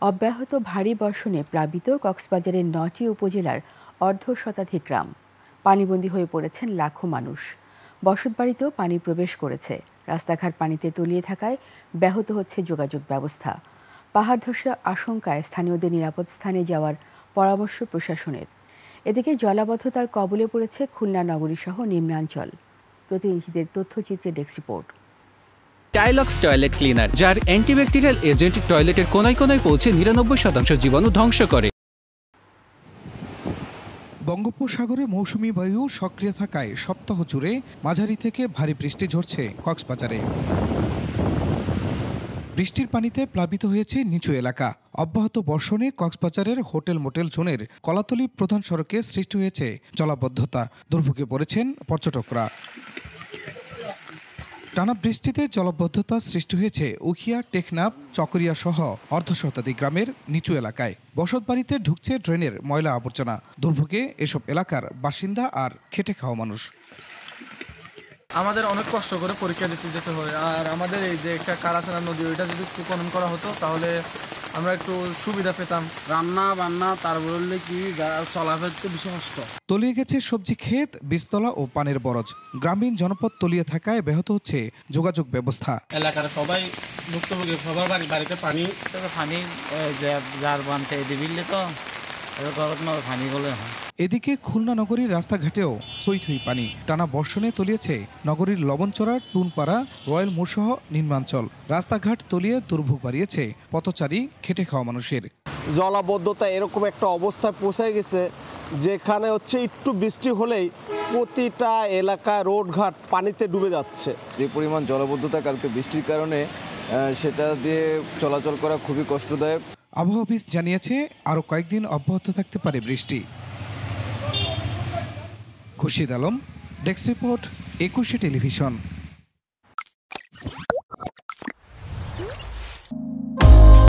অব্যাহত ভারী বর্ষণে প্লাবিত কক্সবাজারের ৯টি উপজেলার অর্ধশতাধিক গ্রাম। পানিবন্দী হয়ে পড়েছেন লাখো মানুষ। বসতবাড়িতেও পানি প্রবেশ করেছে। রাস্তাঘাট পানিতে তলিয়ে থাকায় ব্যাহত হচ্ছে যোগাযোগ ব্যবস্থা। পাহাড় ধসের আশঙ্কায় স্থানীয়দের নিরাপদ স্থানে যাওয়ার পরামর্শ প্রশাসনের। এদিকে জলাবদ্ধতার কবলে পড়েছে খুলনা নগরীসহ নিম্নাঞ্চল। প্রতিনিধিদের তথ্যচিত্রে desk report. Tylox toilet cleaner, যার অ্যান্টিব্যাকটেরিয়াল এজেন্ট টয়লেটের কোনায় কোনায় পৌঁছে ৯৯% জীবাণু ধ্বংস করে। বঙ্গোপসাগরে মৌসুমী বায়ু সক্রিয় থাকায় সপ্তাহ জুড়ে মাঝারি থেকে ভারী বৃষ্টি ঝরছে কক্সবাজারে। বৃষ্টির পানিতে প্লাবিত হয়েছে নিচু এলাকা। অব্যাহত বর্ষণে কক্সবাজারের হোটেল মোটেল জোনের কলাতলী প্রধান সড়কে সৃষ্টি হয়েছে জলাবদ্ধতা। দুর্ভোগে পড়েছেন পর্যটকরা। টানা বৃষ্টিতে জলাবদ্ধতা সৃষ্টি হয়েছে উখিয়া, টেকনাফ, চকরিয়া সহ অর্ধশতাধিক গ্রামের নিচু এলাকায়। বসতবাড়িতে ঢুকছে ড্রেনের ময়লা আবর্জনা। দুর্ভোগে এসব এলাকার বাসিন্দা আর খেটে খাওয়া মানুষ। আমাদের অনেক কষ্ট করে পরীক্ষা দিতে যেতে হয়, আর আমাদের এই যে একটা কারাসানা নদী, ওইটা যদি একটু খনন করা হতো তাহলে আমরা একটু সুবিধা পেতাম। রান্না বান্না তার বললে কি চলাফের তো বেশি কষ্ট। তলিয়ে গেছে সবজি ক্ষেত, বীজতলা ও পানির বরজ। গ্রামীণ জনপদ তলিয়ে থাকায় ব্যাহত হচ্ছে যোগাযোগ ব্যবস্থা। এলাকার সবাই ভুক্তভোগী, সবার বাড়িতে পানি যার বানতে দিবিলে তো পানি বলে। এদিকে খুলনা নগরীর রাস্তাঘাটেও থই থই পানি। টানা বর্ষণে তলিয়েছে নগরীর লবণচড়া, টুনপাড়া, রয়্যাল মোড় সহ নিম্নাঞ্চল। রাস্তাঘাট তলিয়ে দুর্ভোগ বাড়িয়েছে পথচারী, খেটে খাওয়া মানুষের। জলাবদ্ধতা এরকম একটা অবস্থায় পৌঁছে গেছে যেখানে একটু বৃষ্টি হলেই প্রতিটা এলাকায় রোডঘাট পানিতে ডুবে যাচ্ছে। যে পরিমাণ জলাবদ্ধতা কালকে বৃষ্টির কারণে সেটা দিয়ে চলাচল করা খুবই কষ্টদায়ক। আবহাওয়া অফিস জানিয়েছে আরও কয়েকদিন অব্যাহত থাকতে পারে বৃষ্টি। Khurshid Alam, desk report, ২১ television.